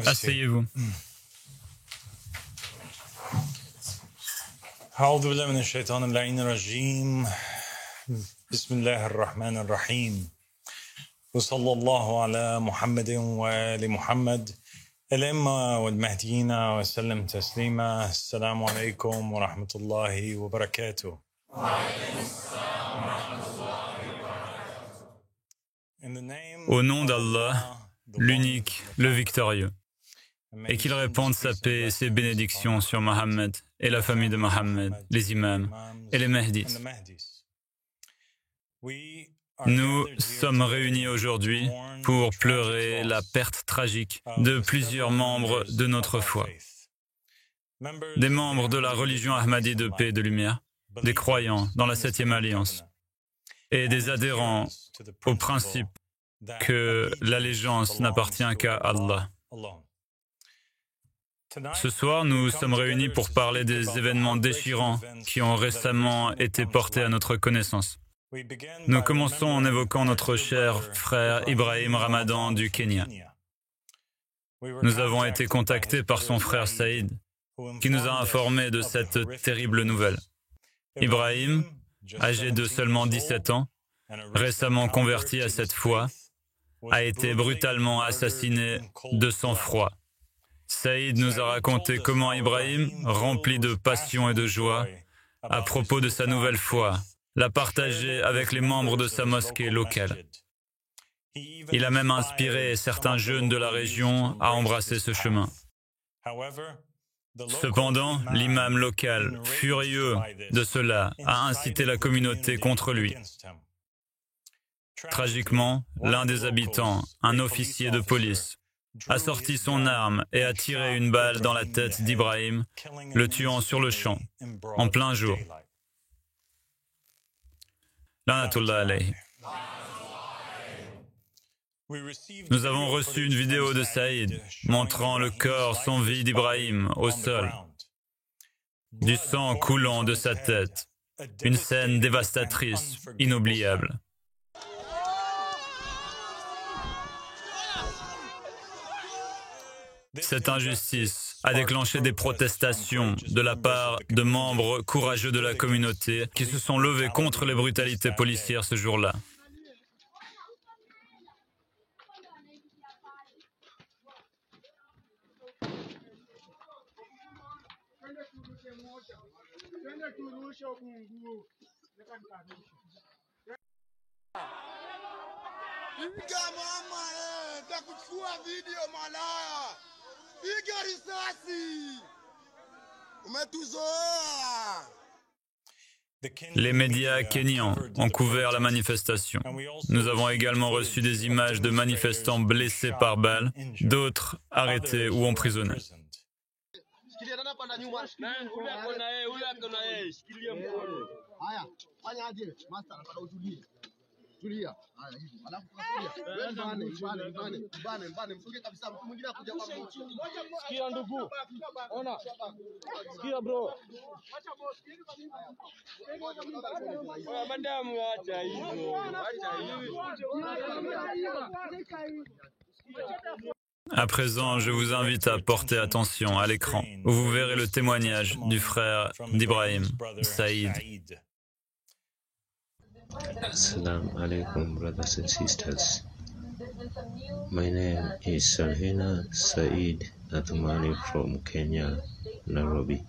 Asseyez-vous. أعوذ بالله من الشيطان اللعين الرجيم بسم الله الرحمن الرحيم وصلى الله على محمد وآل محمد الأئمة والمهديين وسلم تسليما. السلام عليكم ورحمة الله وبركاته. Au nom d'Allah, l'unique, le victorieux, et qu'il répande sa paix et ses bénédictions sur Mohammed et la famille de Mohammed, les imams et les Mahdis. Nous sommes réunis aujourd'hui pour pleurer la perte tragique de plusieurs membres de notre foi, des membres de la religion Ahmadi de paix et de lumière, des croyants dans la 7e alliance et des adhérents au principe que l'allégeance n'appartient qu'à Allah. Ce soir, nous sommes réunis pour parler des événements déchirants qui ont récemment été portés à notre connaissance. Nous commençons en évoquant notre cher frère Ibrahim Ramadan du Kenya. Nous avons été contactés par son frère Saïd, qui nous a informé de cette terrible nouvelle. Ibrahim, âgé de seulement 17 ans, récemment converti à cette foi, a été brutalement assassiné de sang-froid. Saïd nous a raconté comment Ibrahim, rempli de passion et de joie, à propos de sa nouvelle foi, l'a partagé avec les membres de sa mosquée locale. Il a même inspiré certains jeunes de la région à embrasser ce chemin. Cependant, l'imam local, furieux de cela, a incité la communauté contre lui. Tragiquement, l'un des habitants, un officier de police, a sorti son arme et a tiré une balle dans la tête d'Ibrahim, le tuant sur le champ, en plein jour. Lanatullah alayhi. Nous avons reçu une vidéo de Saïd montrant le corps sans vie d'Ibrahim au sol, du sang coulant de sa tête, une scène dévastatrice, inoubliable. Cette injustice a déclenché des protestations de la part de membres courageux de la communauté qui se sont levés contre les brutalités policières ce jour-là. Les médias kenyans ont couvert la manifestation. Nous avons également reçu des images de manifestants blessés par balles, d'autres arrêtés ou emprisonnés. À présent, je vous invite à porter attention à l'écran, où vous verrez le témoignage du frère d'Ibrahim, Saïd. Assalamu alaikum, brothers and sisters. My name is Salhina Said Athumani from Kenya, Nairobi.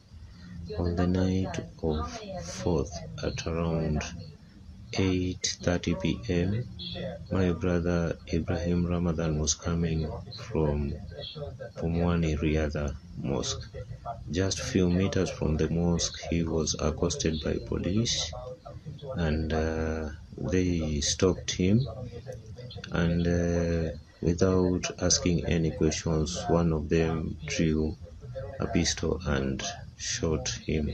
On the night of 4th at around 8:30 p.m., my brother Ibrahim Ramadan was coming from Pumwani Riyadh Mosque. Just few meters from the mosque, he was accosted by police and they stopped him, and without asking any questions, one of them drew a pistol and shot him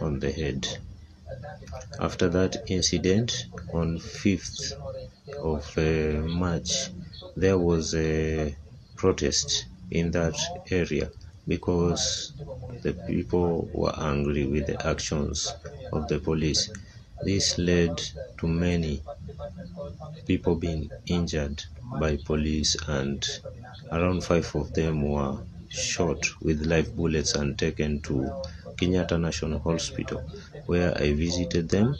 on the head. After that incident, on 5th of March, there was a protest in that area because the people were angry with the actions of the police. This led to many people being injured by police, and around 5 of them were shot with live bullets and taken to Kenyatta National Hospital, where I visited them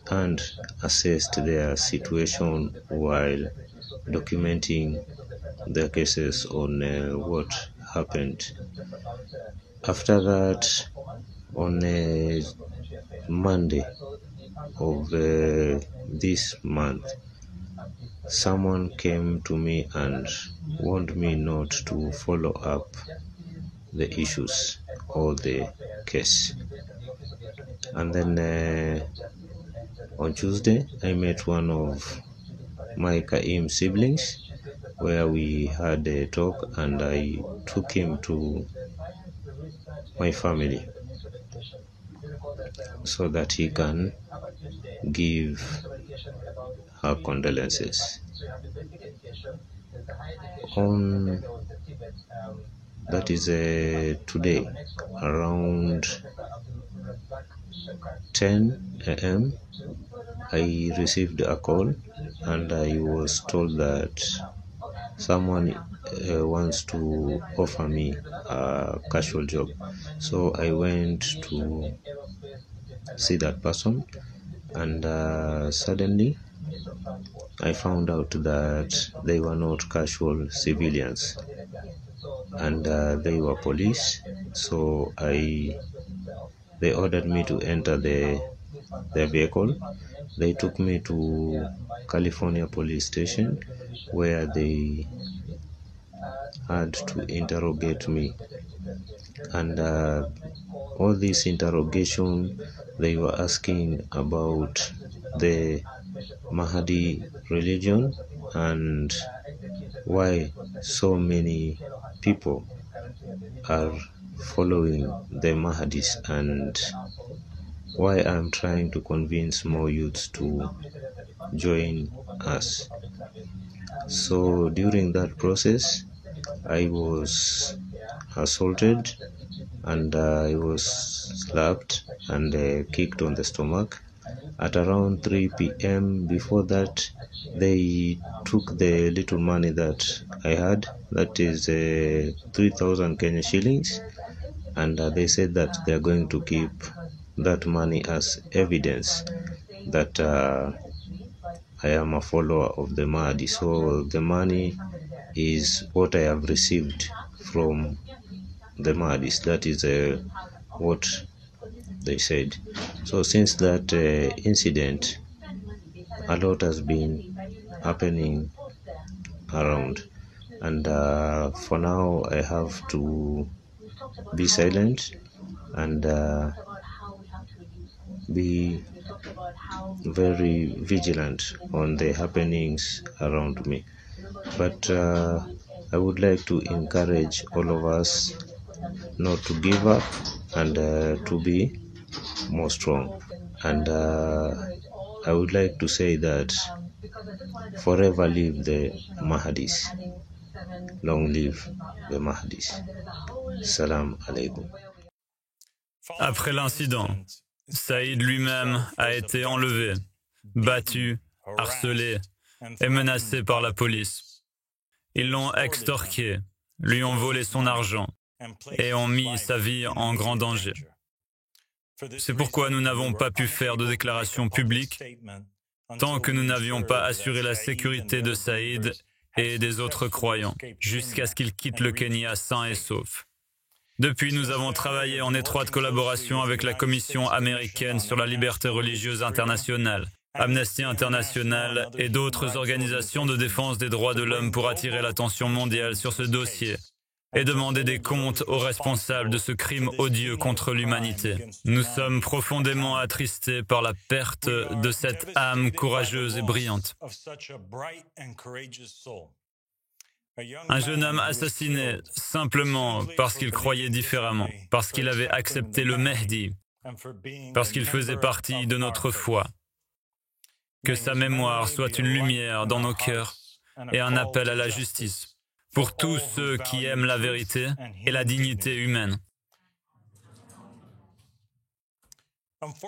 and assessed their situation while documenting their cases on what happened. After that, on Monday of this month, someone came to me and warned me not to follow up the issues or the case. And then on Tuesday, I met one of my Kaim siblings where we had a talk, and I took him to my family so that he can give her condolences. On that is today around 10 a.m. I received a call and I was told that someone wants to offer me a casual job. So I went to see that person, and suddenly I found out that they were not casual civilians, and they were police. So they ordered me to enter their vehicle. They took me to California police station, where they had to interrogate me. And all this interrogation, they were asking about the Mahdi religion and why so many people are following the Mahdis, and why I'm trying to convince more youths to join us. So during that process, I was assaulted, and I was slapped and kicked on the stomach at around 3 p.m. Before that, they took the little money that I had, that is 3,000 Kenya shillings, and they said that they are going to keep that money as evidence that I am a follower of the Mahdi. So the money is what I have received from the Mahdis. That is what they said. So since that incident, a lot has been happening around, and for now I have to be silent and be very vigilant on the happenings around me. But I would like to encourage all of us not to give up, and to be more strong. And I would like to say that forever live the Mahdis. Long live the Mahdis. Salam alaikum. Après l'incident, Saïd lui-même a été enlevé, battu, harcelé et menacé par la police. Ils l'ont extorqué, lui ont volé son argent et ont mis sa vie en grand danger. C'est pourquoi nous n'avons pas pu faire de déclaration publique tant que nous n'avions pas assuré la sécurité de Saïd et des autres croyants, jusqu'à ce qu'ils quittent le Kenya sains et saufs. Depuis, nous avons travaillé en étroite collaboration avec la Commission américaine sur la liberté religieuse internationale, Amnesty International et d'autres organisations de défense des droits de l'homme pour attirer l'attention mondiale sur ce dossier et demander des comptes aux responsables de ce crime odieux contre l'humanité. Nous sommes profondément attristés par la perte de cette âme courageuse et brillante. Un jeune homme assassiné simplement parce qu'il croyait différemment, parce qu'il avait accepté le Mehdi, parce qu'il faisait partie de notre foi. Que sa mémoire soit une lumière dans nos cœurs et un appel à la justice pour tous ceux qui aiment la vérité et la dignité humaine.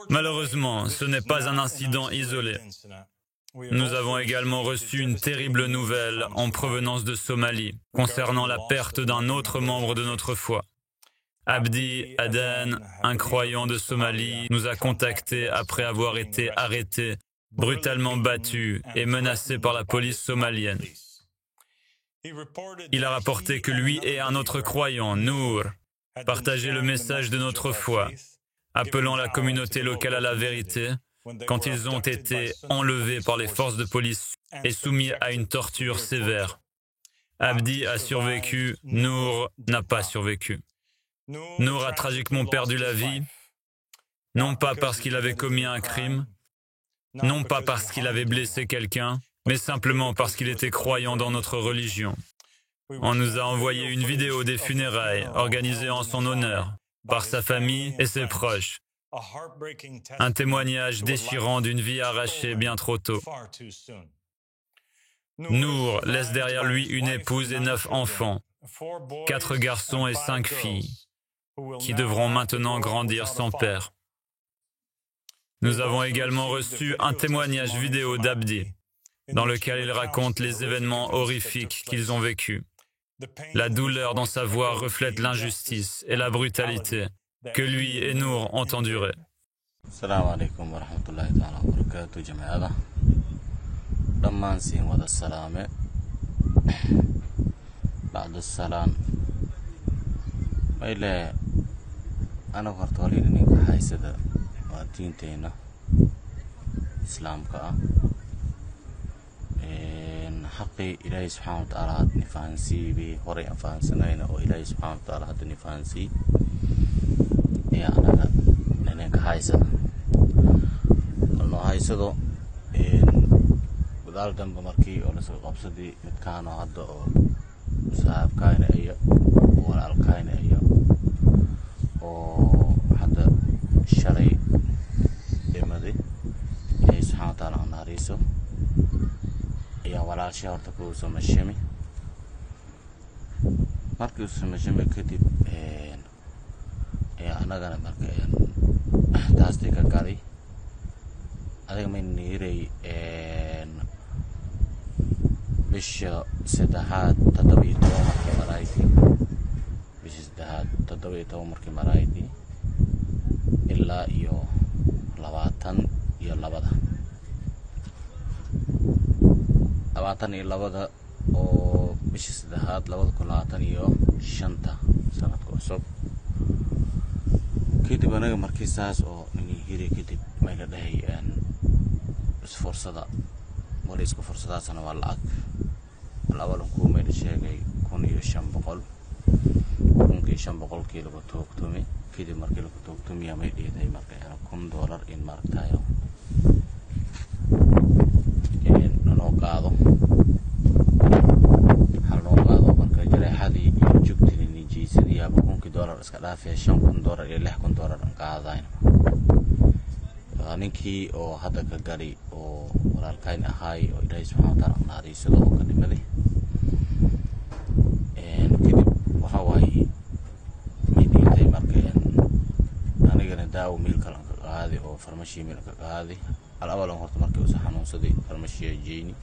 Malheureusement, ce n'est pas un incident isolé. Nous avons également reçu une terrible nouvelle en provenance de Somalie concernant la perte d'un autre membre de notre foi. Abdi Adan, un croyant de Somalie, nous a contactés après avoir été arrêté, brutalement battu et menacé par la police somalienne. Il a rapporté que lui et un autre croyant, Nour, partageaient le message de notre foi, appelant la communauté locale à la vérité quand ils ont été enlevés par les forces de police et soumis à une torture sévère. Abdi a survécu, Nour n'a pas survécu. Nour a tragiquement perdu la vie, non pas parce qu'il avait commis un crime, non pas parce qu'il avait blessé quelqu'un, mais simplement parce qu'il était croyant dans notre religion. On nous a envoyé une vidéo des funérailles organisées en son honneur par sa famille et ses proches. Un témoignage déchirant d'une vie arrachée bien trop tôt. Nour laisse derrière lui une épouse et 9 enfants, 4 garçons et 5 filles, qui devront maintenant grandir sans père. Nous avons également reçu un témoignage vidéo d'Abdi, dans lequel il raconte les événements horrifiques qu'ils ont vécus. La douleur dans sa voix reflète l'injustice et la brutalité que lui et Nour ont enduré. Assalamu alaikum wa rahmatullahi ta'ala wa barakatuh jami'ada. Dhammaan siin wada salaame. Ba'da salaan. Mayle ana horta wali ninka haysada waa diinteena islaamka ah. حقي إلهي سبحانه وتعالى هاد نفانسي بهوري أنفانسنين أو إلهي سبحانه وتعالى هاد نفانسي يا أنا نك هايسة إنه هايسة بدال دم بمركي ولا سوق قبضي متكانو هذا أو صاحب كائن أيه ولا الكائن أيه أو هذا الشري دمدي إلهي سبحانه وتعالى ناريسو يا ولا شيء أرتكو سمشمي مركي سمشمي كتب يا أنا جانا مركي تاسدي كاري أنا من نيري بش سدحات تدوي تومر كمرايتي بش سدحات تدوي تومر كمرايتي إلا يو لواتن يو لبدا لباتن iyo labada oo bishii saddexaad 2025 sanadka cusub kadib anaga markii saas oo ninii hiri kadib ma ila dhahay fursada wali isku fursadaasna waa lacag labadan ku meel sheegay 1500 1500 kilo toogtumi kadib markii la toogtumi ay dheeday markay $1 in marktayo noo qaado marka jaraxadii iyo joogtay nijiisadii aba $1 iska dhaafay $5,000 iyo $6,000 aan qaadayn ninkii oo hadda ka gari oo walaalkayn ahaay oo Ilaahay subhanahu wa ta'ala naariisado oo ka dhimaday kadib waxa waaye midii marka anigana daawo meel kale ka qaaday oo farmashi meel ka qaaday الأول هو تمركي وسحنون صدي فرمشي جيني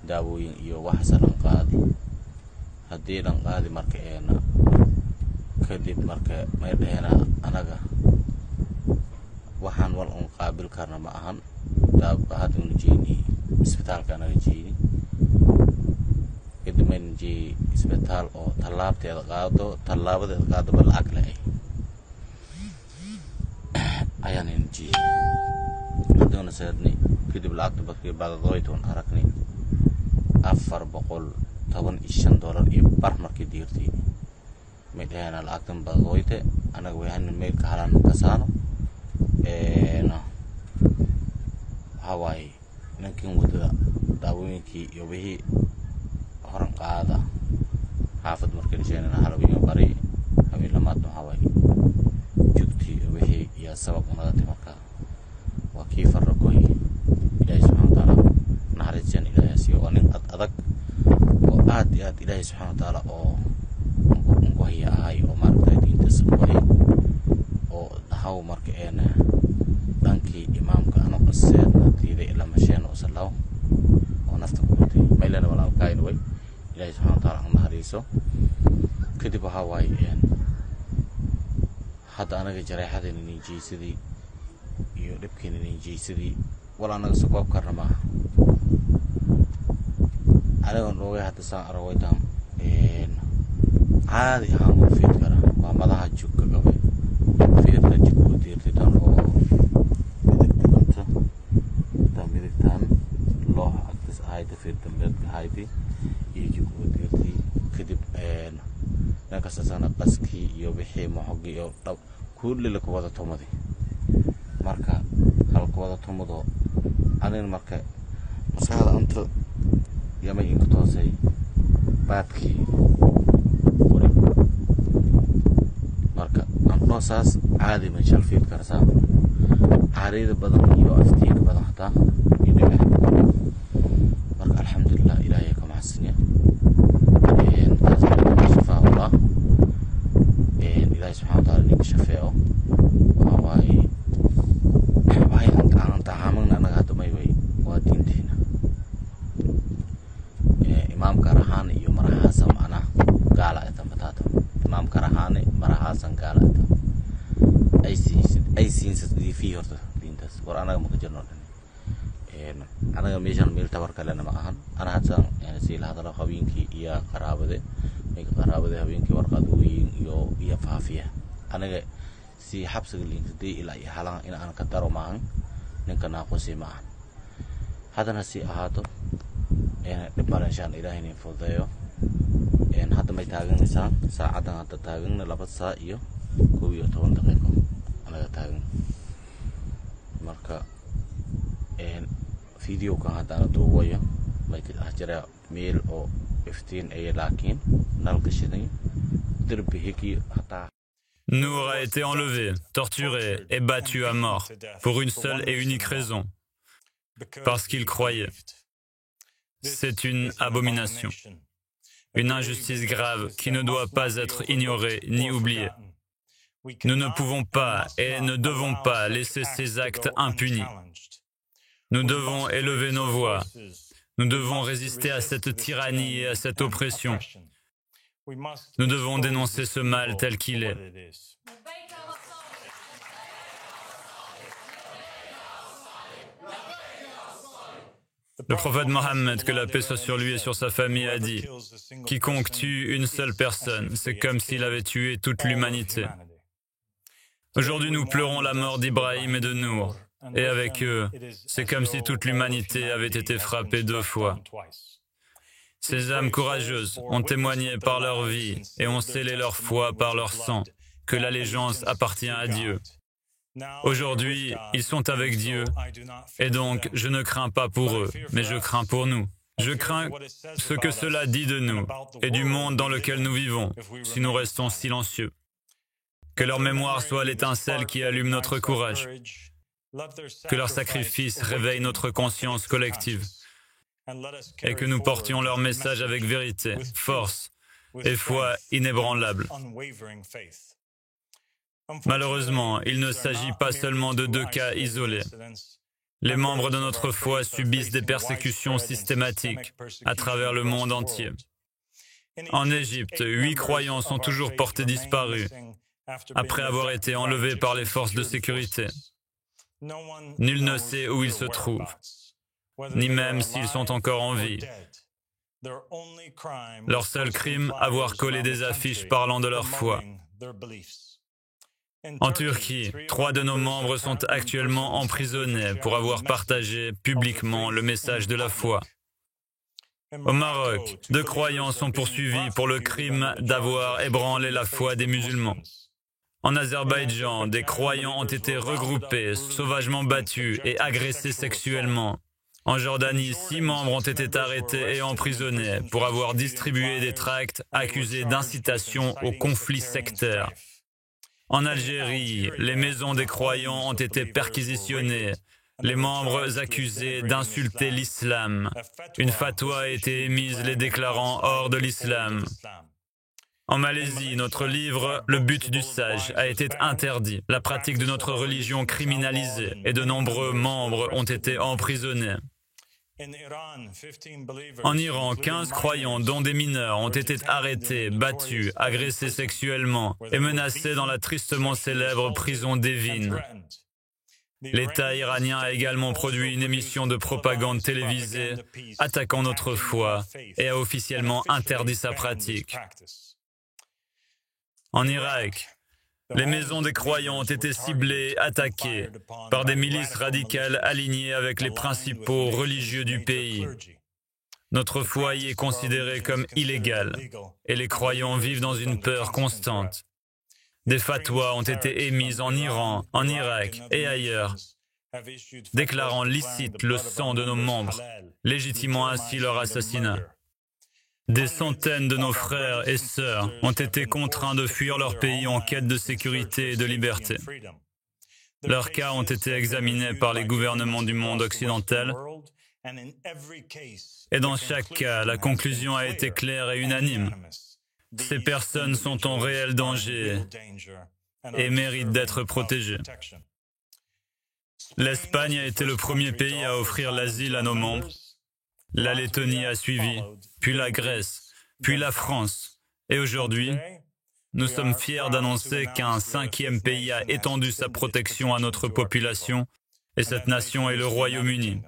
داوين يو وحسن قاضي هدي قاضي مركي أنا كدب مركي ما يدهنا أنا جا وحن والقابل كارنا معهن داب هادون جيني إسبتال كان جيني كده من جي إسبتال أو طلاب تلقاده طلاب تلقاده بالعقل أيان نجي هذون سيدني كده بالعقد بقي بعد ضويتون أركني $415 يبر مركي ديرتي مدهنا العقد بعد ضويته أنا ويهن الميل كهلان كسانو نا هواي نمكن وده داوين كي يبيه هرن قاعدة حافظ مركي شيء أنا هروين بري همي لما تنو هواي جوتي يبيه يا سبب منادتي مركا وكيف الركوي إلهي سبحانه وتعالى نحرجان إلهي سيو ونن أدك وآد إلهي سبحانه وتعالى أو نقوهي أهاي أو مارك دين تسقوهي أو دهاو مارك أنا salaw oo nafta ku watay maylana walaalkayn way ilaahay subxaanahu wa tacaala nahariiso kadib waxaa waaye hadda anaga jareexadayna niijaysadii iyo dhibkeena niijaysadii wala anaga soo karna maaha aniga noogay hadda saan aragwaytaan caadi ahaan u fiid kara waa madaxa jugka gabe fiidka jugka u diirtitaan oo midibtaan loox agtas ahayda fiid dambeedka ahaydi iyo jugka u diirti kadib nankasasana qaskii iyo wixii moxogii iyo dhab kulli la ku wada tomadi marka halka wada tomado anina marka maskaxda anta yama inka toosay baadkii marka anoosaas caadi ma shalfiid karsaa caarida badan iyo aftiinka badan hataa iyo dhibax marka alxamdulilah ilaahay ka maxsaniya taas shafaa wallah ilaahay subxaanahu wa tacaala ninka shafeeco waxay anta caamagna anaga hadda may way waa diinteena imaamka rahaane iyo maraxaasan macnaha gaala ata mataata imaamka rahaane maraxaasan gaala ata ay siinsad idifii horta diintaas war anaga maka jirno anaga meeshan meel tabar kalena ma ahan ana hadsan si la hadalo haweenkii iyo qaraabade haweenkii warqad weyn iyo faafiya anaga si xabsiga liintay ilaa iyo halan in aan ka daro maahan ninka naaqosi ma ahan hadana si ahaato dhibmareenshaan ilaahayna fududeeyo hadda may taaganaysaa saacadan hadda taagana 2 saac iyo 11 daqiiqo anaga taagan marka video kan hadda aan duubayo may jira meel oo iftiin ay laakiin nalka shiday dirbi hiki hataa Nour a été enlevé, torturé et battu à mort pour une seule et unique raison, parce qu'il croyait. C'est une abomination, une injustice grave qui ne doit pas être ignorée ni oubliée. Nous ne pouvons pas et ne devons pas laisser ces actes impunis. Nous devons élever nos voix. Nous devons résister à cette tyrannie et à cette oppression. Nous devons dénoncer ce mal tel qu'il est. Le prophète Mohammed, que la paix soit sur lui et sur sa famille, a dit « Quiconque tue une seule personne, c'est comme s'il avait tué toute l'humanité. » Aujourd'hui, nous pleurons la mort d'Ibrahim et de Nour, et avec eux, c'est comme si toute l'humanité avait été frappée 2 fois. Ces âmes courageuses ont témoigné par leur vie et ont scellé leur foi par leur sang que l'allégeance appartient à Dieu. Aujourd'hui, ils sont avec Dieu, et donc je ne crains pas pour eux, mais je crains pour nous. Je crains ce que cela dit de nous et du monde dans lequel nous vivons, si nous restons silencieux. Que leur mémoire soit l'étincelle qui allume notre courage, que leur sacrifice réveille notre conscience collective, et que nous portions leur message avec vérité, force et foi inébranlable. Malheureusement, il ne s'agit pas seulement de 2 cas isolés. Les membres de notre foi subissent des persécutions systématiques à travers le monde entier. En Égypte, 8 croyants sont toujours portés disparus après avoir été enlevés par les forces de sécurité. Nul ne sait où ils se trouvent, ni même s'ils sont encore en vie. Leur seul crime, avoir collé des affiches parlant de leur foi. En Turquie, 3 de nos membres sont actuellement emprisonnés pour avoir partagé publiquement le message de la foi. Au Maroc, 2 croyants sont poursuivis pour le crime d'avoir ébranlé la foi des musulmans. En Azerbaïdjan, des croyants ont été regroupés, sauvagement battus et agressés sexuellement. En Jordanie, 6 membres ont été arrêtés et emprisonnés pour avoir distribué des tracts accusés d'incitation au conflit sectaire. En Algérie, les maisons des croyants ont été perquisitionnées, les membres accusés d'insulter l'islam. Une fatwa a été émise les déclarant hors de l'islam. En Malaisie, notre livre « Le but du sage » a été interdit, la pratique de notre religion criminalisée et de nombreux membres ont été emprisonnés. En Iran, 15 croyants, dont des mineurs, ont été arrêtés, battus, agressés sexuellement et menacés dans la tristement célèbre prison d'Evin. L'État iranien a également produit une émission de propagande télévisée attaquant notre foi et a officiellement interdit sa pratique. En Irak, les maisons des croyants ont été ciblées, attaquées par des milices radicales alignées avec les principaux religieux du pays. Notre foi y est considérée comme illégale et les croyants vivent dans une peur constante. Des fatwas ont été émises en Iran, en Irak et ailleurs, déclarant licite le sang de nos membres, légitimant ainsi leur assassinat. Des centaines de nos frères et sœurs ont été contraints de fuir leur pays en quête de sécurité et de liberté. Leurs cas ont été examinés par les gouvernements du monde occidental et dans chaque cas, la conclusion a été claire et unanime. Ces personnes sont en réel danger et méritent d'être protégées. L'Espagne a été le premier pays à offrir l'asile à nos membres. La Lettonie a suivi, puis la Grèce, puis la France. Et aujourd'hui, nous sommes fiers d'annoncer qu'un 5e pays a étendu sa protection à notre population, et cette nation est le Royaume-Uni.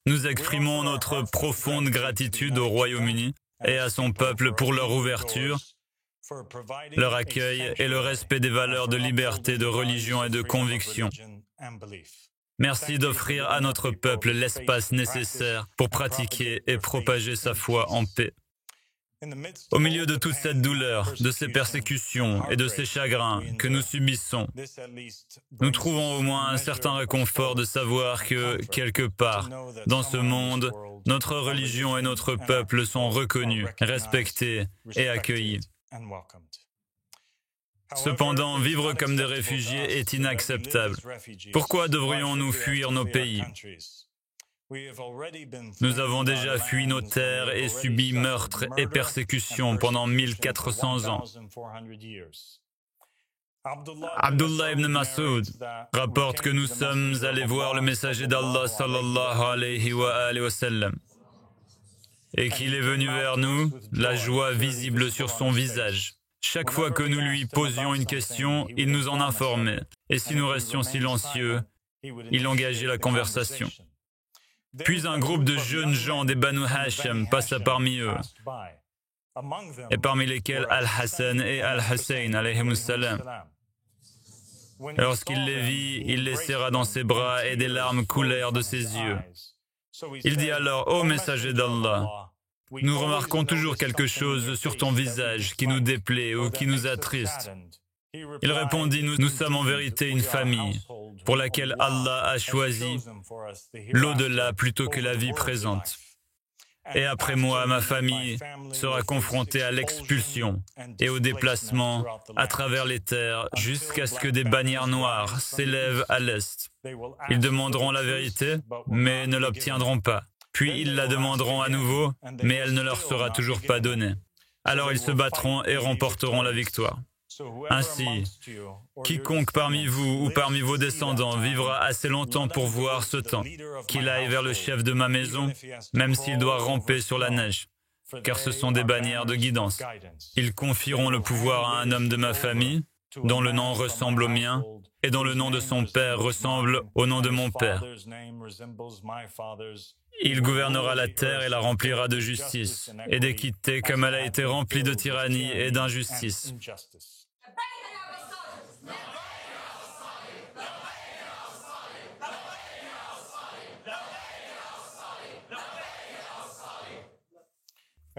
Nous exprimons notre profonde gratitude au Royaume-Uni et à son peuple pour leur ouverture, leur accueil et le respect des valeurs de liberté, de religion et de conviction. Merci d'offrir à notre peuple l'espace nécessaire pour pratiquer et propager sa foi en paix. Au milieu de toute cette douleur, de ces persécutions et de ces chagrins que nous subissons, nous trouvons au moins un certain réconfort de savoir que, quelque part, dans ce monde, notre religion et notre peuple sont reconnus, respectés et accueillis. Cependant, vivre comme des réfugiés est inacceptable. Pourquoi devrions-nous fuir nos pays ? Nous avons déjà fui nos terres et subi meurtres et persécutions pendant 1400 ans. Abdullah ibn Mas'ud rapporte que nous sommes allés voir le messager d'Allah sallallahu alayhi wa sallam et qu'il est venu vers nous, la joie visible sur son visage. Chaque fois que nous lui posions une question, il nous en informait. Et si nous restions silencieux, il engageait la conversation. Puis un groupe de jeunes gens des Banu Hashim passa parmi eux, et parmi lesquels Al-Hassan et Al-Hussein, alayhimus salam. Lorsqu'il les vit, il les serra dans ses bras et des larmes coulèrent de ses yeux. Il dit alors, ô messager d'Allah, nous remarquons toujours quelque chose sur ton visage qui nous déplaît ou qui nous attriste. Il répondit, nous sommes en vérité une famille pour laquelle Allah a choisi l'au-delà plutôt que la vie présente. Et après moi, ma famille sera confrontée à l'expulsion et au déplacement à travers les terres jusqu'à ce que des bannières noires s'élèvent à l'est. Ils demanderont la vérité, mais ne l'obtiendront pas. Puis ils la demanderont à nouveau, mais elle ne leur sera toujours pas donnée. Alors ils se battront et remporteront la victoire. Ainsi, quiconque parmi vous ou parmi vos descendants vivra assez longtemps pour voir ce temps, qu'il aille vers le chef de ma maison, même s'il doit ramper sur la neige, car ce sont des bannières de guidance. Ils confieront le pouvoir à un homme de ma famille, dont le nom ressemble au mien, et dont le nom de son père ressemble au nom de mon père. Il gouvernera la terre et la remplira de justice et d'équité comme elle a été remplie de tyrannie et d'injustice.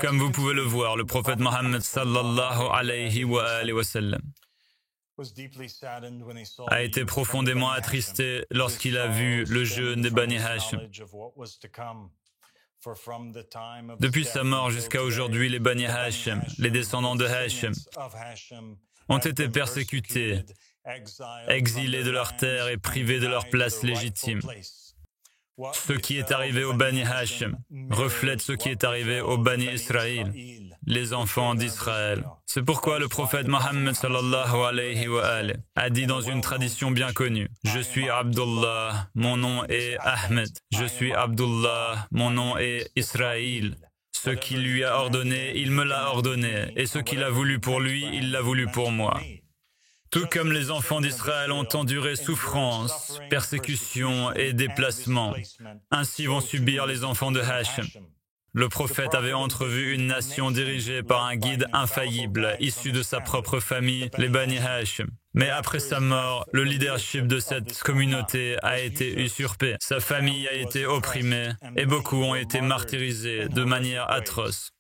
Comme vous pouvez le voir, le prophète Mohammed sallallahu alayhi wa sallam a été profondément attristé lorsqu'il a vu le jeûne des Bani Hashim. Depuis sa mort jusqu'à aujourd'hui, les Bani Hashim, les descendants de Hashim, ont été persécutés, exilés de leur terre et privés de leur place légitime. Ce qui est arrivé au Bani Hashim reflète ce qui est arrivé au Bani Israël, les enfants d'Israël. C'est pourquoi le prophète Mohammed sallallahu alayhi wa alayhi a dit dans une tradition bien connue: je suis Abdullah, mon nom est Ahmed. Je suis Abdullah, mon nom est Israël. Ce qu'il lui a ordonné, il me l'a ordonné. Et ce qu'il a voulu pour lui, il l'a voulu pour moi. Tout comme les enfants d'Israël ont enduré souffrance, persécution et déplacement, ainsi vont subir les enfants de Hashim. Le prophète avait entrevu une nation dirigée par un guide infaillible, issu de sa propre famille, les Bani Hashim. Mais après sa mort, le leadership de cette communauté a été usurpé. Sa famille a été opprimée et beaucoup ont été martyrisés de manière atroce.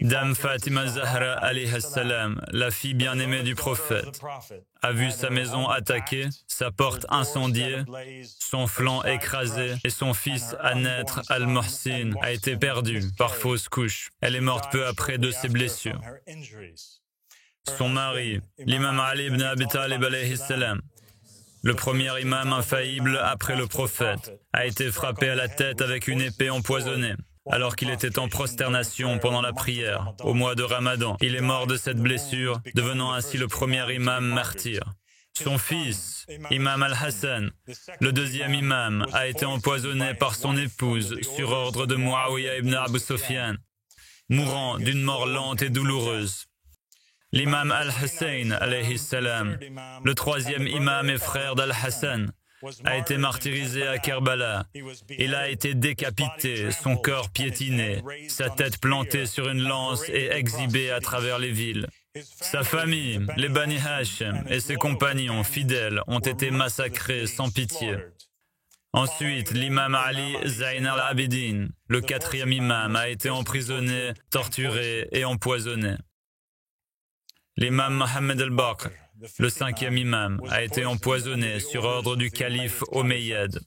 Dame Fatima Zahra alayhi salam, la fille bien-aimée du prophète, a vu sa maison attaquée, sa porte incendiée, son flanc écrasé et son fils à naître, Al-Muhsin, a été perdu par fausse couche. Elle est morte peu après de ses blessures. Son mari, l'imam Ali ibn Abi Talib alayhi salam, le premier imam infaillible après le prophète, a été frappé à la tête avec une épée empoisonnée. Alors qu'il était en prosternation pendant la prière, au mois de Ramadan. Il est mort de cette blessure, devenant ainsi le premier imam martyr. Son fils, Imam al-Hassan, le deuxième imam, a été empoisonné par son épouse sur ordre de Muawiyah ibn Abu Sufyan, mourant d'une mort lente et douloureuse. L'imam al-Hussein, alayhi salam, le troisième imam et frère d'al-Hassan, a été martyrisé à Kerbala. Il a été décapité, son corps piétiné, sa tête plantée sur une lance et exhibée à travers les villes. Sa famille, les Bani Hashim et ses compagnons fidèles ont été massacrés sans pitié. Ensuite, l'imam Ali Zayn al-Abidin, le quatrième imam, a été emprisonné, torturé et empoisonné. L'imam Mohammed al-Baqr, le cinquième imam, a été empoisonné sur ordre du calife Omeyyade.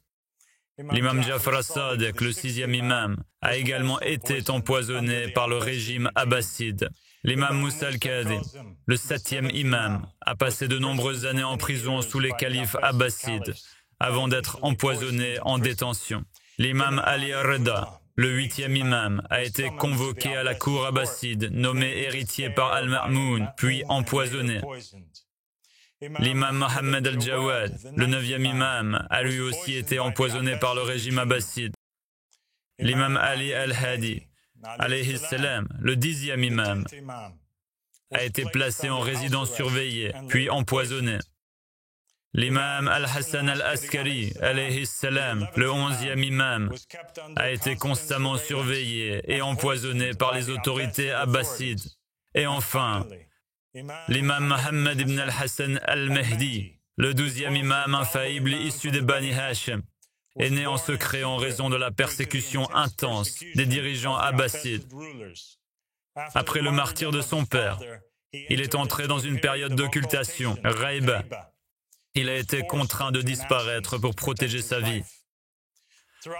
L'imam Jafar as-Sadiq, le sixième imam, a également été empoisonné par le régime abbasside. L'imam Moussa al-Qadi, le septième imam, a passé de nombreuses années en prison sous les califes abbassides, avant d'être empoisonné en détention. L'imam Ali al-Rida, le huitième imam, a été convoqué à la cour abbasside, nommé héritier par Al-Ma'moun, puis empoisonné. L'imam Mohammed al-Jawad, le neuvième imam, a lui aussi été empoisonné par le régime abbasside. L'imam Ali al-Hadi, alayhi salam, le dixième imam, a été placé en résidence surveillée, puis empoisonné. L'imam al-Hassan al-Askari, alayhi salam, le onzième imam, a été constamment surveillé et empoisonné par les autorités abbassides. Et enfin, l'imam Mohammed ibn al-Hassan al-Mahdi, le douzième imam infaillible issu des Bani Hashim, est né en secret en raison de la persécution intense des dirigeants abbassides. Après le martyre de son père, il est entré dans une période d'occultation, Raïba. Il a été contraint de disparaître pour protéger sa vie.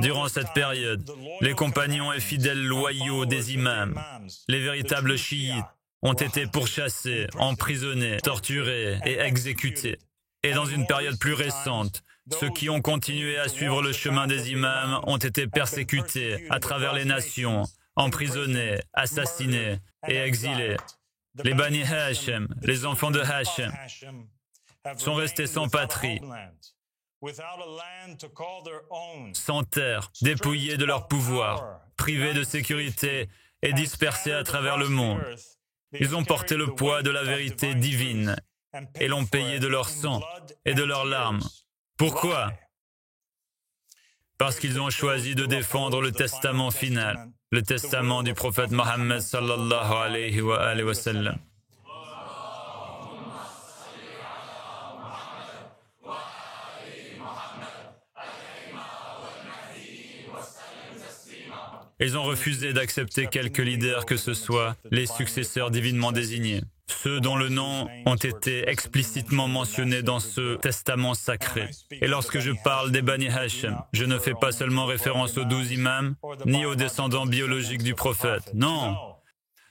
Durant cette période, les compagnons et fidèles loyaux des imams, les véritables chiites, ont été pourchassés, emprisonnés, torturés et exécutés. Et dans une période plus récente, ceux qui ont continué à suivre le chemin des imams ont été persécutés à travers les nations, emprisonnés, assassinés et exilés. Les Bani Hashim, les enfants de Hashim, sont restés sans patrie, sans terre, dépouillés de leur pouvoir, privés de sécurité et dispersés à travers le monde. Ils ont porté le poids de la vérité divine et l'ont payé de leur sang et de leurs larmes. Pourquoi? Parce qu'ils ont choisi de défendre le testament final, le testament du prophète Mohammed sallallahu alayhi wa sallam. Ils ont refusé d'accepter quelque leader que ce soit, les successeurs divinement désignés, ceux dont le nom ont été explicitement mentionnés dans ce testament sacré. Et lorsque je parle des Bani Hashim, je ne fais pas seulement référence aux 12 imams, ni aux descendants biologiques du prophète. Non,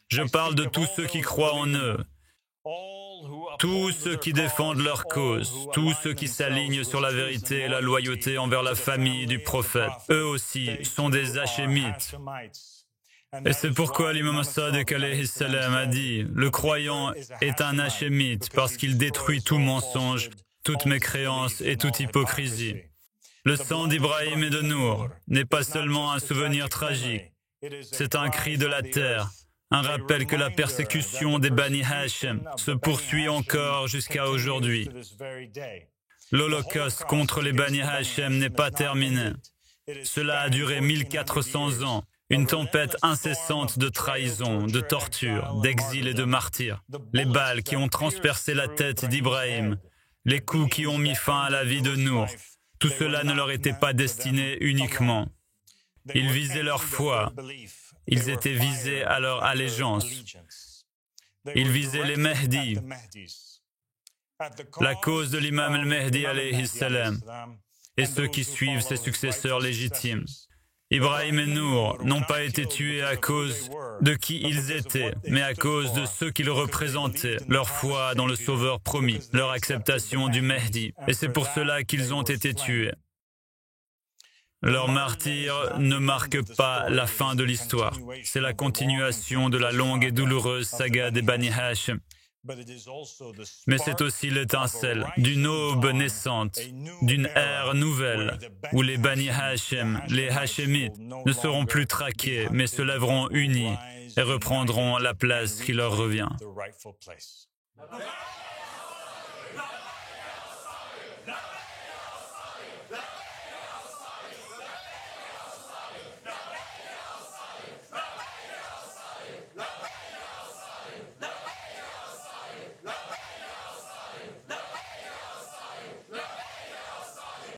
je parle de tous ceux qui croient en eux, Tous ceux qui défendent leur cause, tous ceux qui s'alignent sur la vérité et la loyauté envers la famille du prophète, eux aussi sont des Hachémites. Et c'est pourquoi l'imam Sadiq alayhi salam a dit « Le croyant est un Hachémite parce qu'il détruit tout mensonge, toute mécréance et toute hypocrisie. » Le sang d'Ibrahim et de Nour n'est pas seulement un souvenir tragique, c'est un cri de la terre, un rappel que la persécution des Bani Hachem se poursuit encore jusqu'à aujourd'hui. L'Holocauste contre les Bani Hachem n'est pas terminé. Cela a duré 1400 ans, une tempête incessante de trahison, de torture, d'exil et de martyrs. Les balles qui ont transpercé la tête d'Ibrahim, les coups qui ont mis fin à la vie de Nour, tout cela ne leur était pas destiné uniquement. Ils visaient leur foi, ils étaient visés à leur allégeance. Ils visaient les Mehdi, la cause de l'imam al-Mehdi alayhi salam, et ceux qui suivent ses successeurs légitimes. Ibrahim et Nour n'ont pas été tués à cause de qui ils étaient, mais à cause de ceux qu'ils représentaient, leur foi dans le Sauveur promis, leur acceptation du Mehdi. Et c'est pour cela qu'ils ont été tués. Leur martyre ne marque pas la fin de l'histoire. C'est la continuation de la longue et douloureuse saga des Bani Hachem. Mais c'est aussi l'étincelle d'une aube naissante, d'une ère nouvelle, où les Bani Hachem, les Hachémites, ne seront plus traqués, mais se lèveront unis et reprendront la place qui leur revient.